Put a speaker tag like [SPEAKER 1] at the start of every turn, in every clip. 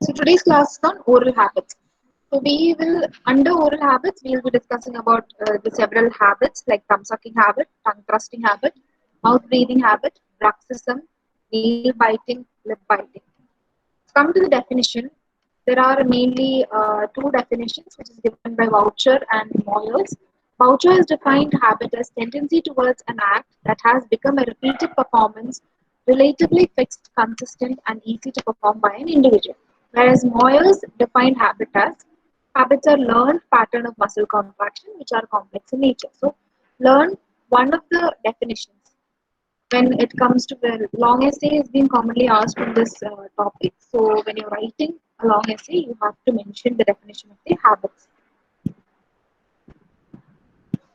[SPEAKER 1] So today's class is on oral habits. So we will, under oral habits, we will be discussing about the several habits like thumb sucking habit, tongue thrusting habit, mouth breathing habit, bruxism, nail biting, lip biting. Come to the definition. There are mainly two definitions, which is given by Voucher and Moyers. Voucher has defined habit as tendency towards an act that has become a repeated performance, relatively fixed, consistent, and easy to perform by an individual. Whereas Moyers defined habit as habits are learned pattern of muscle contraction, which are complex in nature. So, learn one of the definitions when it comes to the long essay is being commonly asked in this topic. So when you're writing a long essay, you have to mention the definition of the habits.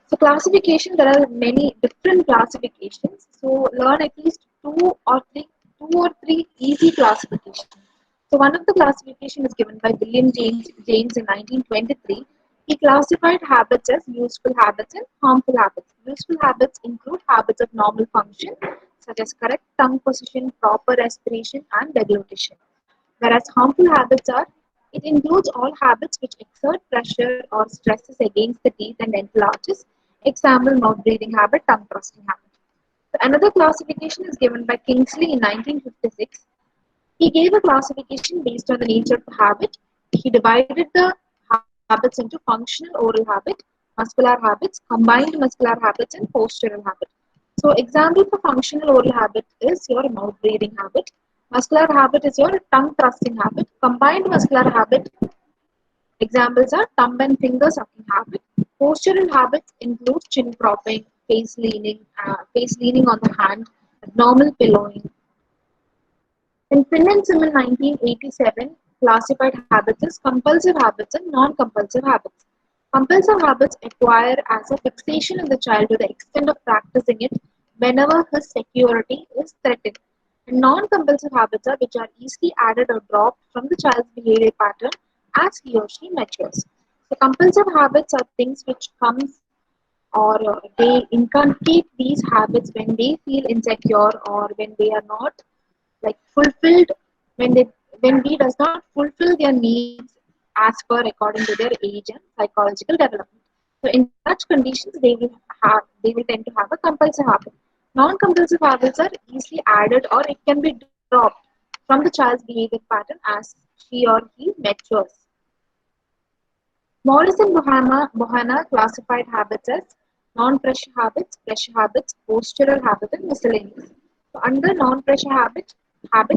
[SPEAKER 1] So classification, there are many different classifications. So learn at least two or three easy classifications. So one of the classification is given by William James in 1923. He classified habits as useful habits and harmful habits. Useful habits include habits of normal function, such as correct tongue position, proper respiration, and deglutition. Whereas harmful habits are, it includes all habits which exert pressure or stresses against the teeth and dental arches. Example, mouth breathing habit, tongue thrusting habit. So another classification is given by Kingsley in 1956. He gave a classification based on the nature of the habit. He divided the habits into functional oral habit, muscular habits, combined muscular habits, and postural habit. So, example for functional oral habit is your mouth breathing habit. Muscular habit is your tongue thrusting habit. Combined muscular habit examples are thumb and finger sucking habit. Postural habits include chin propping, face leaning on the hand, abdominal pillowing. In Finland, in 1987 classified habits as compulsive habits and non-compulsive habits. Compulsive habits acquire as a fixation in the child to the extent of practicing it whenever his security is threatened. And non-compulsive habits are which are easily added or dropped from the child's behavior pattern as he or she matures. So compulsive habits are things which comes or they inculcate these habits when they feel insecure or when they are not like fulfilled when we does not fulfill their needs as per according to their age and psychological development. So in such conditions they will tend to have a compulsive habit. Non-compulsive habits are easily added or it can be dropped from the child's behavior pattern as she or he matures. Morris and Bohana classified habits as pressure habits, postural habits, and miscellaneous. So under non-pressure habit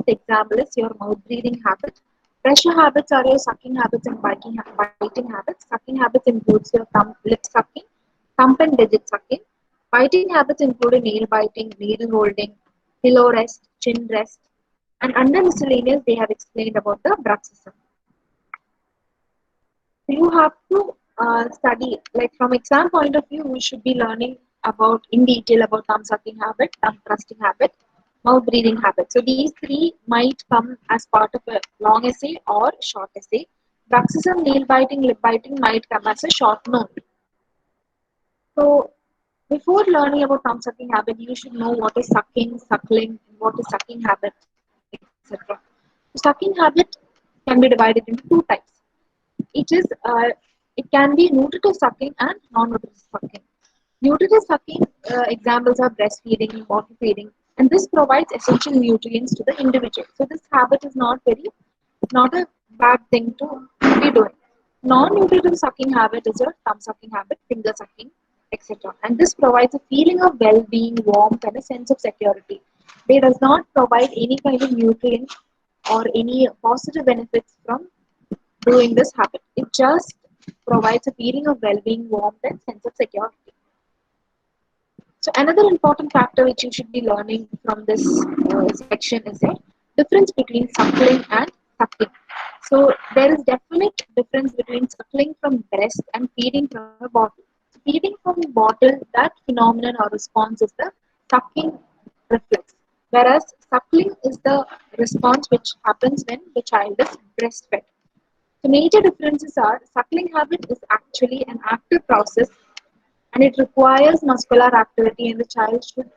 [SPEAKER 1] example is your mouth breathing habit. Pressure habits are your sucking habits and biting habits. Sucking habits includes your lip sucking, thumb and digit sucking. Biting habits include nail biting, needle holding, pillow rest, chin rest. And under miscellaneous, they have explained about the bruxism. So you have to study, like from exam point of view, we should be learning about in detail about thumb sucking habit, tongue thrusting habit, mouth breathing habit. So these three might come as part of a long essay or short essay. Bruxism, nail biting, lip biting might come as a short note. So before learning about thumb sucking habit, you should know what is sucking, suckling, what is sucking habit, etc. Sucking habit can be divided into two types. It can be nutritive sucking and non-nutritive sucking. Nutritive sucking examples are breastfeeding, bottle feeding, and this provides essential nutrients to the individual. So this habit is not a bad thing to be doing. Non-nutritive sucking habit is your thumb sucking habit, finger sucking, etc. And this provides a feeling of well-being, warmth, and a sense of security. They does not provide any kind of nutrients or any positive benefits from doing this habit. It just provides a feeling of well-being, warmth, and sense of security. So another important factor which you should be learning from this section is a difference between suckling and sucking. So there is definite difference between suckling from breast and feeding from a bottle. So feeding from a bottle, that phenomenon or response is the sucking reflex, whereas suckling is the response which happens when the child is breastfed. The major differences are suckling habit is actually an active process and it requires muscular activity and the child should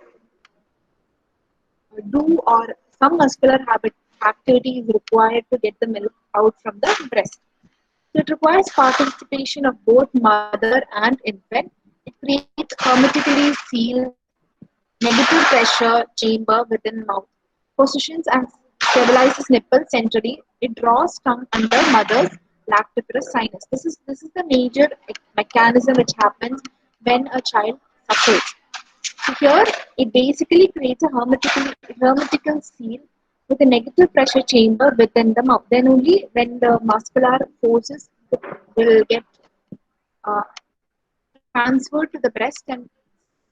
[SPEAKER 1] do or some muscular habit activity is required to get the milk out from the breast. So it requires participation of both mother and infant. It creates hermetically sealed negative pressure chamber within mouth, positions and stabilizes nipple centrally. It draws tongue under mother's lactiferous sinus. This is the major mechanism which happens when a child suckles. So here it basically creates a hermetical seal with a negative pressure chamber within the mouth. Then only when the muscular forces will get uh, transferred to the breast, and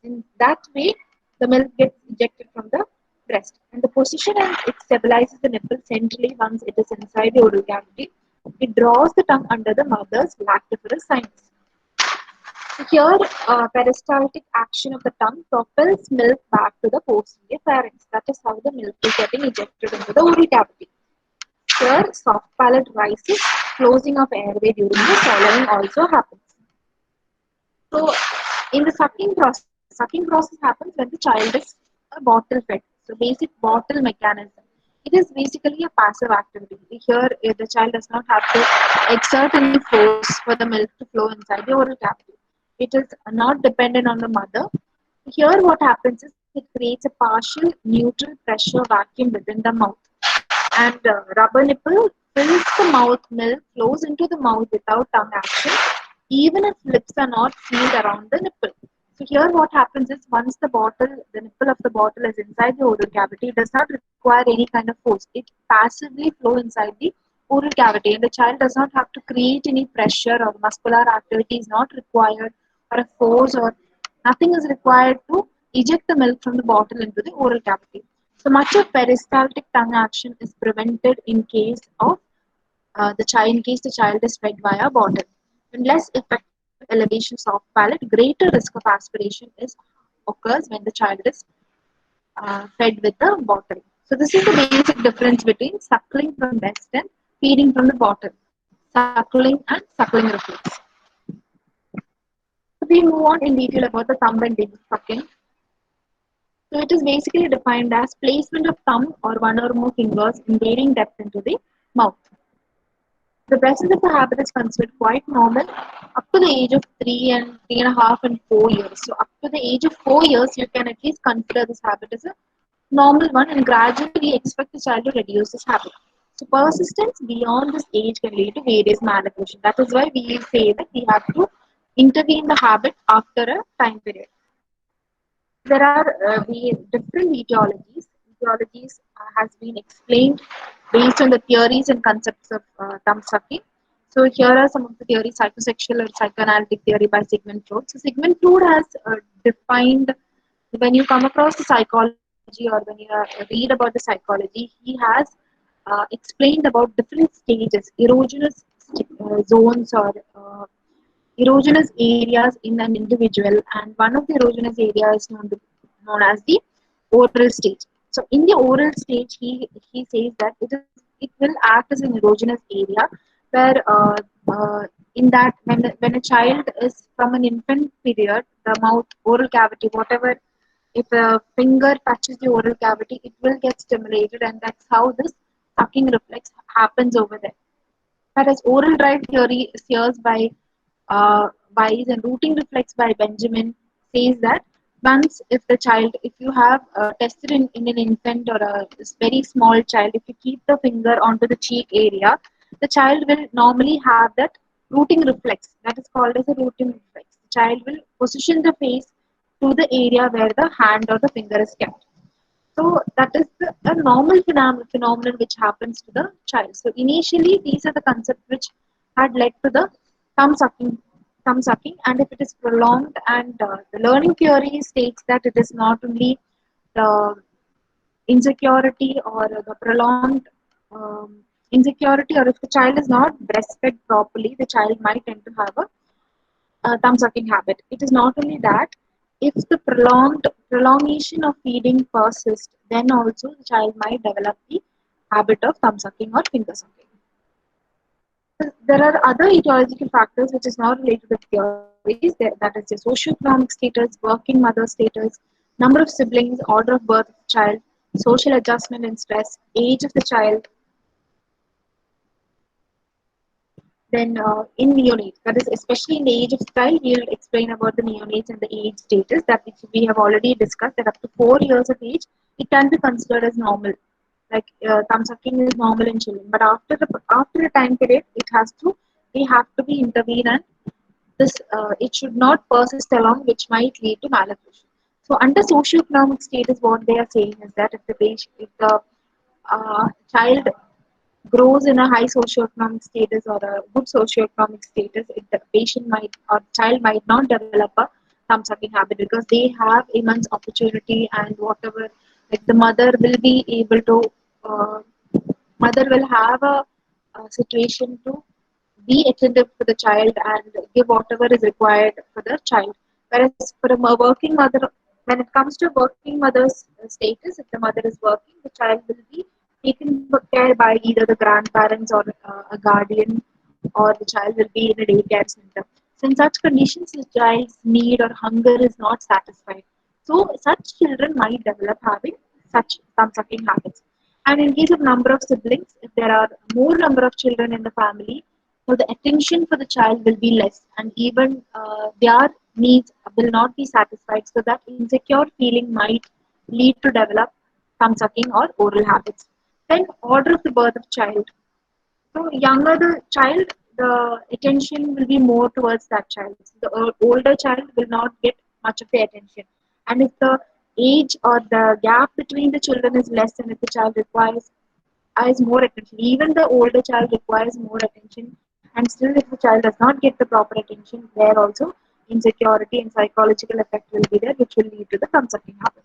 [SPEAKER 1] in that way the milk gets ejected from the breast. And the position and it stabilizes the nipple centrally once it is inside the oral cavity. It draws the tongue under the mother's lactiferous sinus. So here, peristaltic action of the tongue propels milk back to the posterior pharynx. That is how the milk is getting ejected into the oral cavity. Here, soft palate rises, closing of airway during the swallowing also happens. So, in the sucking process happens when the child is a bottle fed. So, basic bottle mechanism. It is basically a passive activity. Here, the child does not have to exert any force for the milk to flow inside the oral cavity. It is not dependent on the mother. Here, what happens is it creates a partial neutral pressure vacuum within the mouth, and rubber nipple fills the mouth. Milk flows into the mouth without tongue action, even if lips are not sealed around the nipple. So here what happens is once the nipple of the bottle is inside the oral cavity, it does not require any kind of force. It passively flows inside the oral cavity, and the child does not have to create any pressure, or muscular activity is not required, or a force, or nothing is required to eject the milk from the bottle into the oral cavity. So much of peristaltic tongue action is prevented in case of in case the child is fed via bottle. And less effective elevation soft palate, greater risk of aspiration is occurs when the child is fed with the bottle. So this is the basic difference between suckling from breast and feeding from the bottle. Suckling and suckling reflex. So we move on in detail about the thumb and digit sucking. So it is basically defined as placement of thumb or one or more fingers in varying depth into the mouth. The presence of the habit is considered quite normal up to the age of 3 and 3.5 and 4 years. So up to the age of 4 years, you can at least consider this habit as a normal one, and gradually we expect the child to reduce this habit. So persistence beyond this age can lead to various malabsorption. That is why we say that we have to intervene the habit after a time period. There are different etiologies. Etiologies has been explained based on the theories and concepts of thumb sucking. So here are some of the theories: psychosexual or psychoanalytic theory by Sigmund Freud. So Sigmund Freud has defined, when you come across the psychology or when you read about the psychology, he has explained about different stages, erogenous zones, or erogenous areas in an individual, and one of the erogenous areas is known as the oral stage. So in the oral stage, he says that it will act as an erogenous area where in that when a child is from an infant period, the mouth oral cavity, whatever, if a finger touches the oral cavity, it will get stimulated, and that's how this sucking reflex happens over there. Whereas oral drive theory is here by Wise, and rooting reflex by Benjamin says that once if you have tested in an infant or a very small child, if you keep the finger onto the cheek area, the child will normally have that rooting reflex. That is called as a rooting reflex. The child will position the face to the area where the hand or the finger is kept. So that is a normal phenomenon which happens to the child. So initially, these are the concepts which had led to the thumb sucking, and if it is prolonged, and the learning theory states that it is not only the insecurity or the prolonged insecurity, or if the child is not breastfed properly, the child might tend to have a thumb sucking habit. It is not only that, if the prolongation of feeding persists, then also the child might develop the habit of thumb sucking or finger sucking. There are other etiological factors which is not related to theories, that is the socioeconomic status, working mother status, number of siblings, order of birth of the child, social adjustment and stress, age of the child, then in neonates, that is especially in the age of child, we'll explain about the neonates and the age status that which we have already discussed that up to 4 years of age, it can be considered as normal. Like thumb sucking is normal in children, but after a time period, we have to be intervene and this it should not persist along, which might lead to malnutrition. So under socioeconomic status, what they are saying is that if the child grows in a high socioeconomic status or a good socioeconomic status, the patient might or child might not develop a thumb sucking habit because they have immense opportunity and whatever, like the uh, mother will have a situation to be attentive for the child and give whatever is required for the child. Whereas for a working mother, when it comes to working mother's status, if the mother is working, the child will be taken care by either the grandparents or a guardian, or the child will be in a daycare center. So in such conditions, the child's need or hunger is not satisfied. So such children might develop having such thumb sucking habits. And in case of number of siblings, if there are more number of children in the family, so the attention for the child will be less, and even their needs will not be satisfied. So that insecure feeling might lead to develop thumb sucking or oral habits. Then order of the birth of child. So younger the child, the attention will be more towards that child. So the older child will not get much of the attention. And if the age or the gap between the children is less, and if the child requires more attention, even the older child requires more attention, and still if the child does not get the proper attention, there also insecurity and psychological effect will be there, which will lead to the thumb sucking habit.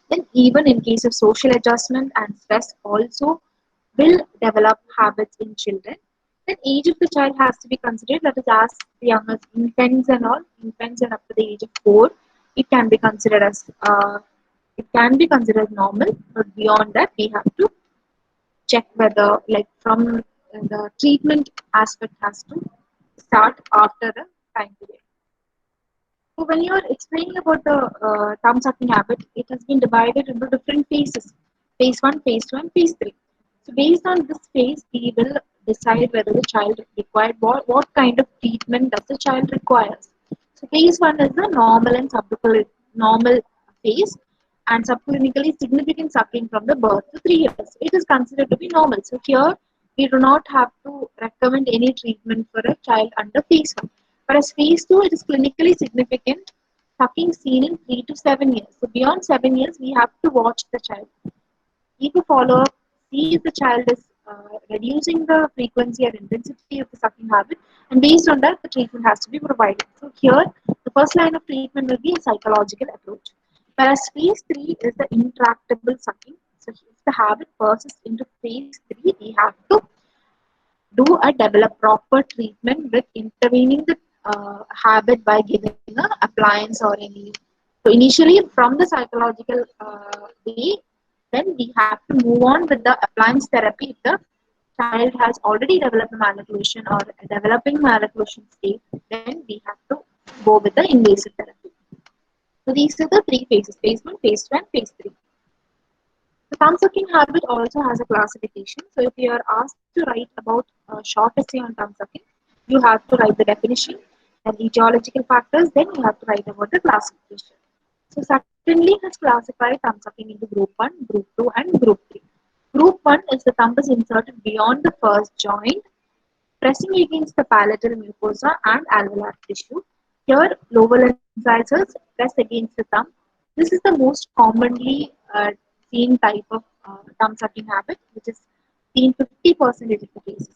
[SPEAKER 1] Then even in case of social adjustment and stress also will develop habits in children. Then age of the child has to be considered, that is as young as infants and up to the age of 4, it can be considered as normal, but beyond that we have to check whether, like, from the treatment aspect has to start after the time period. So when you are explaining about the thumb sucking habit, it has been divided into different phases: phase one, phase two, and phase three. So based on this phase, we will decide whether the child required what kind of treatment does the child requires. So phase one is the normal and normal phase, and subclinically significant sucking from the birth to 3 years. It is considered to be normal. So here we do not have to recommend any treatment for a child under phase one. Whereas phase two, it is clinically significant sucking seen in 3 to 7 years. So beyond 7 years, we have to watch the child, keep a follow up, see if the child is reducing the frequency or intensity of the sucking habit, and based on that, the treatment has to be provided. So here, the first line of treatment will be a psychological approach. Whereas phase three is the intractable sucking. So if the habit persists into phase three, we have to develop proper treatment with intervening the habit by giving a appliance or any. So initially from the psychological way, then we have to move on with the appliance therapy if the child has already developed malnutrition or a developing malnutrition state. Then we have to go with the invasive therapy. So these are the three phases: phase one, phase two, and phase three. The thumb sucking habit also has a classification. So if you are asked to write about a short essay on thumb sucking, you have to write the definition and etiological factors. Then you have to write about the classification. So certainly has classified thumb sucking into group 1, group 2, and group 3. Group 1 is the thumb is inserted beyond the first joint, pressing against the palatal mucosa and alveolar tissue. Here, lower incisors press against the thumb. This is the most commonly seen type of thumb sucking habit, which is seen 50% of the cases.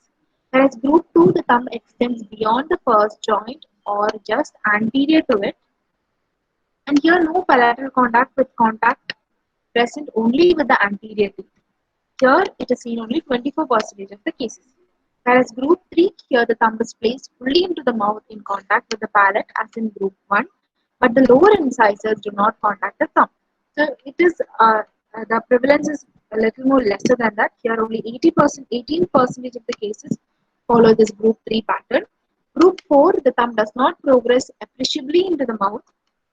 [SPEAKER 1] Whereas group 2, the thumb extends beyond the first joint or just anterior to it. And here, no palatal contact with contact present only with the anterior teeth. Here, it is seen only 24% of the cases. Whereas group 3, here the thumb is placed fully into the mouth in contact with the palate as in group 1, but the lower incisors do not contact the thumb. So it is the prevalence is a little more lesser than that. Here only 18% of the cases follow this group 3 pattern. Group 4, the thumb does not progress appreciably into the mouth.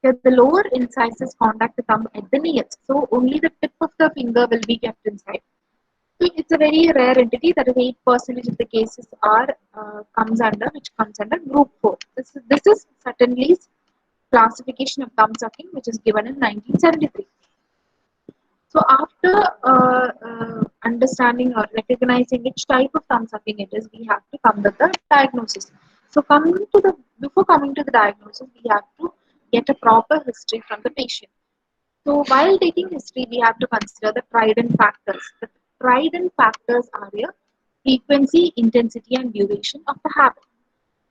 [SPEAKER 1] Here the lower incisors contact the thumb at the nails. So only the tip of the finger will be kept inside. So it's a very rare entity, that is 8% of the cases are comes under group 4. This is Suttonley's classification of thumb sucking, which is given in 1973. So after understanding or recognizing which type of thumb sucking it is, we have to come with the diagnosis. So before coming to the diagnosis, we have to get a proper history from the patient. So while taking history, we have to consider the trident factors. The trident factors are here: frequency, intensity, and duration of the habit.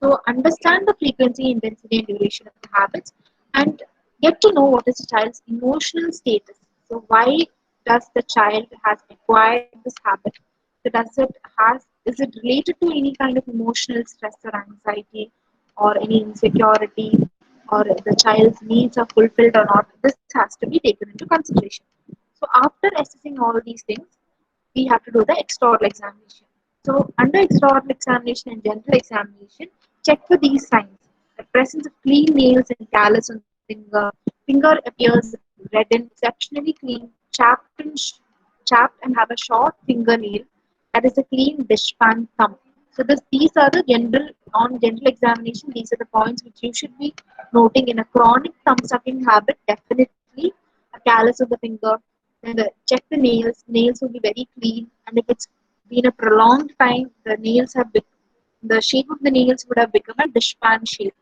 [SPEAKER 1] So understand the frequency, intensity, and duration of the habits, and get to know what is the child's emotional status. So why does the child has acquired this habit? So is it related to any kind of emotional stress or anxiety, or any insecurity, or the child's needs are fulfilled or not? This has to be taken into consideration. So after assessing all these things, we have to do the extraoral examination. So under extraoral examination and general examination, check for these signs: the presence of clean nails and callus on the finger appears reddened, exceptionally clean, chapped and have a short fingernail, that is a clean dishpan thumb. So these are the general examination. These are the points which you should be noting in a chronic thumb sucking habit. Definitely a callus of the finger. Then check the nails. Nails will be very clean, and if it's been a prolonged time, the shape of the nails would have become a dishpan shape.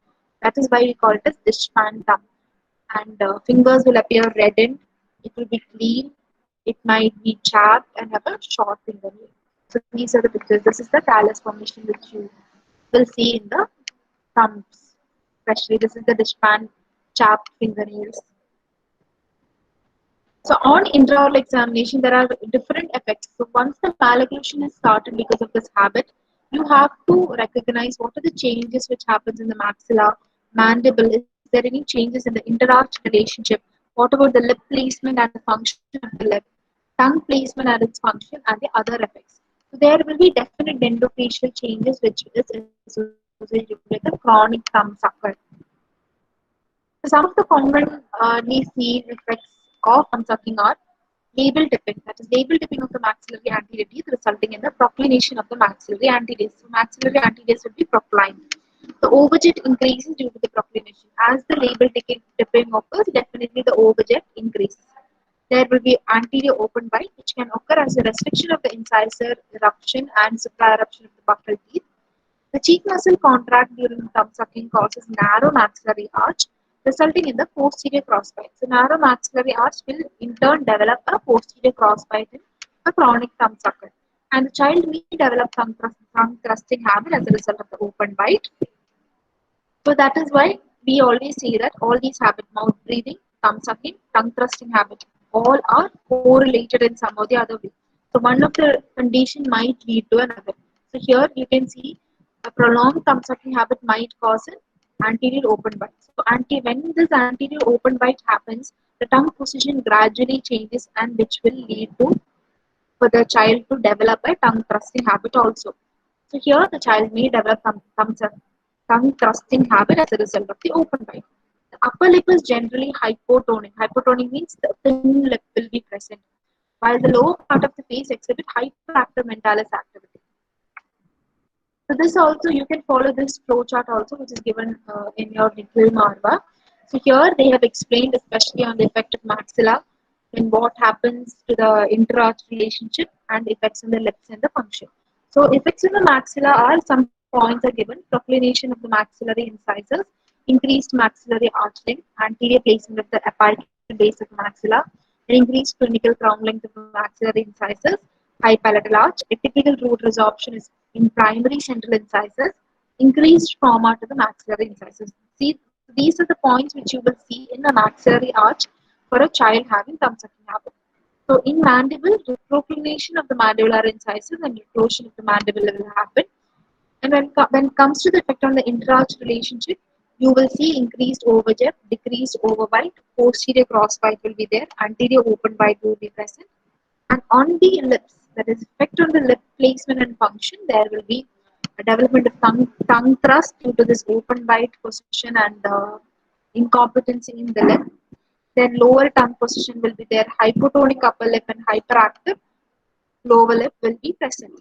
[SPEAKER 1] That is why we call it as dishpan thumb. And fingers will appear reddened. It will be clean. It might be chapped and have a short fingernail. So these are the pictures. This is the callus formation which you will see in the thumbs. Especially this is the dishpan chapped fingernails. So on intraoral examination, there are different effects. So once the malocclusion is started because of this habit, you have to recognize what are the changes which happens in the maxilla, mandible. Is there any changes in the interarch relationship? What about the lip placement and the function of the lip, tongue placement and its function, and the other effects? So there will be definite dentafacial changes which is associated with the chronic thumb sucker. So some of the commonly seen effects of thumb sucking are label tipping, that is label tipping of the maxillary anterior teeth, resulting in the proclination of the maxillary antedace. So maxillary antedace will be proclined. The overjet increases due to the proclination. As the label tipping occurs, definitely the overjet increases. There will be anterior open bite, which can occur as a restriction of the incisor eruption and supra-eruption of the buccal teeth. The cheek muscle contract during thumb sucking causes narrow maxillary arch, resulting in the posterior crossbite. So narrow maxillary arch will in turn develop a posterior crossbite in a chronic thumb sucker. And the child may develop tongue thrusting habit as a result of the open bite. So that is why we always say that all these habits, mouth breathing, thumb sucking, tongue thrusting habit, all are correlated in some or the other way. So one of the condition might lead to another. So here you can see a prolonged thumb sucking habit might cause an anterior open bite. So when this anterior open bite happens, the tongue position gradually changes, and which will lead to for the child to develop a tongue thrusting habit also. So here the child may develop tongue thrusting habit as a result of the open bite. The upper lip is generally hypotonic. Hypotonic means the thin lip will be present, while the lower part of the face exhibit hyperactive mentalis activity. So this also, you can follow this flow chart also, which is given in your Nikhil Marwa. So here they have explained especially on the effect of maxilla and what happens to the interarch relationship and effects on the lips and the function. So effects on the maxilla are, some points are given: proclination of the maxillary incisors, increased maxillary arch length, anterior placement of the apical base of the maxilla, and increased clinical crown length of the maxillary incisors, high palatal arch. A typical root resorption is in primary central incisors, increased trauma to the maxillary incisors. See, these are the points which you will see in the maxillary arch for a child having thumb sucking habit. So in mandible, proclination of the mandibular incisors and reclosion of the mandible will happen. And when it comes to the effect on the interarch relationship, you will see increased overjet, decreased overbite, posterior crossbite will be there, anterior open bite will be present. And on the lips, that is effect on the lip placement and function, there will be a development of tongue thrust due to this open bite position and incompetency in the lip. Then lower tongue position will be there. Hypotonic upper lip and hyperactive lower lip will be present.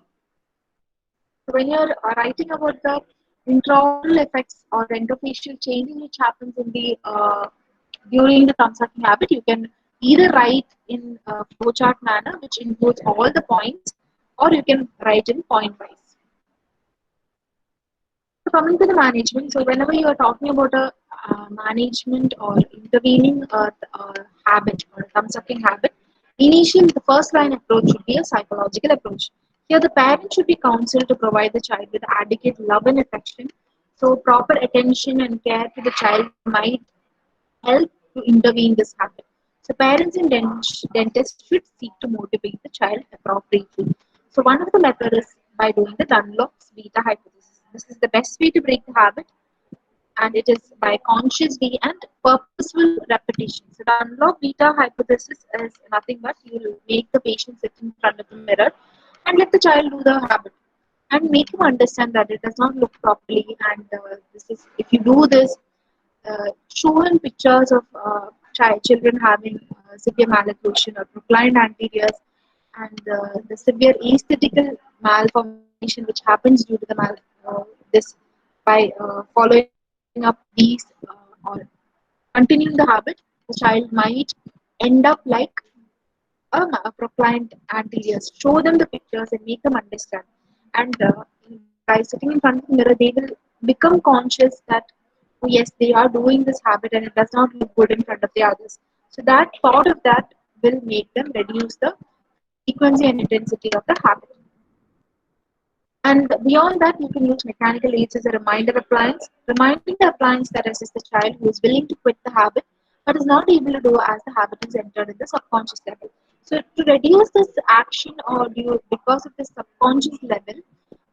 [SPEAKER 1] So when you're writing about the intraoral effects or the endofacial changing which happens in the during the thumb sucking habit, you can either write in a flowchart manner, which includes all the points, or you can write in point wise. So coming to the management, so whenever you are talking about a management or intervening habit or a thumb sucking habit, initially the first line approach should be a psychological approach. Here, the parent should be counseled to provide the child with adequate love and affection. So, proper attention and care to the child might help to intervene this habit. So, parents and dentists should seek to motivate the child appropriately. So, one of the methods is by doing the Dunlop's beta hypothesis. This is the best way to break the habit, and it is by consciously and purposeful repetition. So the unlock beta hypothesis is nothing but you will make the patient sit in front of the mirror and let the child do the habit and make him understand that it does not look properly, and this is if you do this, show him pictures of children having severe malocclusion or proclined anteriors and the severe aesthetical malformation which happens due to the this by following up these or continuing the habit, the child might end up like a proclined anteriors. Show them the pictures and make them understand. And by sitting in front of the mirror, they will become conscious that oh, yes, they are doing this habit and it does not look good in front of the others. So that thought of that will make them reduce the frequency and intensity of the habit. And beyond that, you can use mechanical aids as a reminder appliance, reminding the appliance that assists the child who is willing to quit the habit but is not able to do as the habit is entered in the subconscious level. So to reduce this action or because of the subconscious level,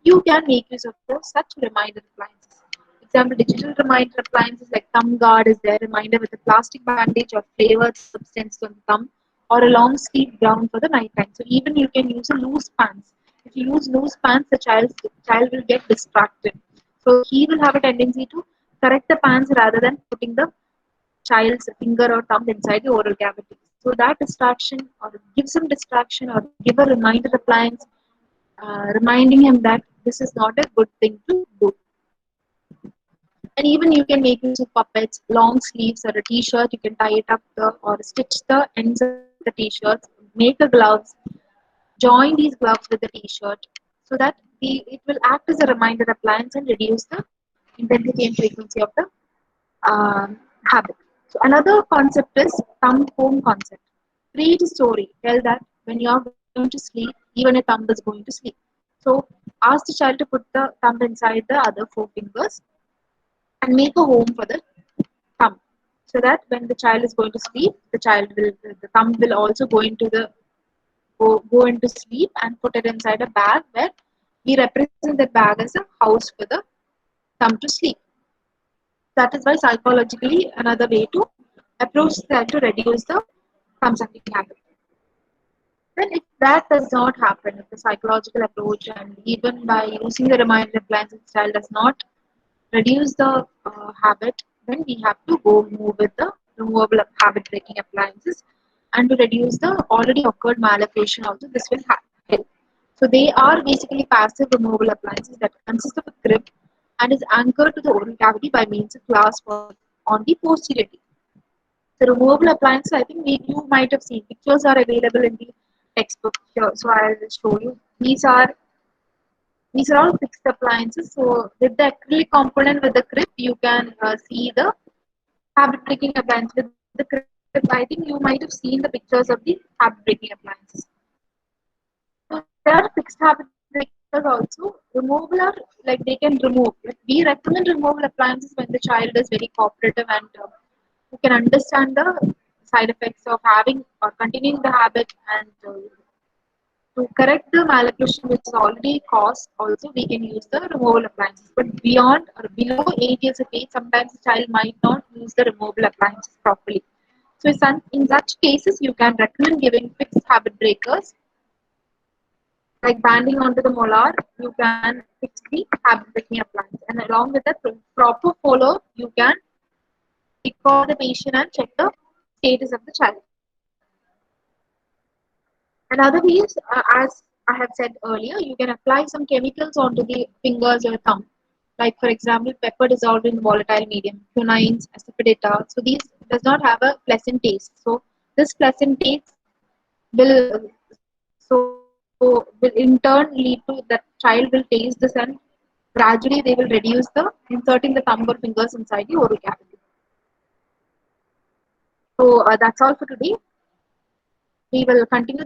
[SPEAKER 1] you can make use of such reminder appliances. Example, digital reminder appliances like thumb guard is there, reminder with a plastic bandage or flavored substance on the thumb, or a long sleeve gown for the night time. So even you can use a loose pants. If you use loose pants, the child will get distracted. So he will have a tendency to correct the pants rather than putting the child's finger or thumb inside the oral cavity. So that distraction or give some distraction or give a reminder appliance, reminding him that this is not a good thing to do. And even you can make use of puppets, long sleeves or a t-shirt. You can tie it up or stitch the ends of the t-shirts, make the gloves, join these gloves with the t-shirt so that it will act as a reminder appliance and reduce the intensity and frequency of the habit. So another concept is thumb home concept. Create a story. Tell that when you are going to sleep, even a thumb is going to sleep. So ask the child to put the thumb inside the other four fingers and make a home for the thumb. So that when the child is going to sleep, the thumb will also go into sleep and put it inside a bag where we represent that bag as a house for the thumb to sleep. That is why psychologically another way to approach that to reduce the thumb sucking habit. Then if that does not happen, if the psychological approach and even by using the reminder appliance style does not reduce the habit, then we have to go move with the removable habit breaking appliances, and to reduce the already occurred malocclusion also this will help. So they are basically passive removable appliances that consist of a grip and is anchored to the oral cavity by means of glass on the posterior teeth. The removable appliances, I think you might have seen pictures are available in the textbook here. So I will show you. These are all fixed appliances. So with the acrylic component with the grip, you can see the habit breaking appliance with the grip. I think you might have seen the pictures of the habit breaking appliances. So there are fixed habit breakers also. Removable are like they can remove. Like we recommend removable appliances when the child is very cooperative and who can understand the side effects of having or continuing the habit, and to correct the malocclusion which is already caused, also we can use the removable appliances. But beyond or below 8 years of age, sometimes the child might not use the removable appliances properly. So in such cases, you can recommend giving fixed habit breakers like banding onto the molar. You can fix the habit breaking appliance, and along with that proper follow, you can record the patient and check the status of the child. Another way is, as I have said earlier, you can apply some chemicals onto the fingers or thumb. Like for example, pepper dissolved in volatile medium, quinines, asafoetida. So these does not have a pleasant taste. So this pleasant taste will will in turn lead to that child will taste this, and gradually they will reduce the inserting the thumb or fingers inside the oral cavity. So that's all for today. We will continue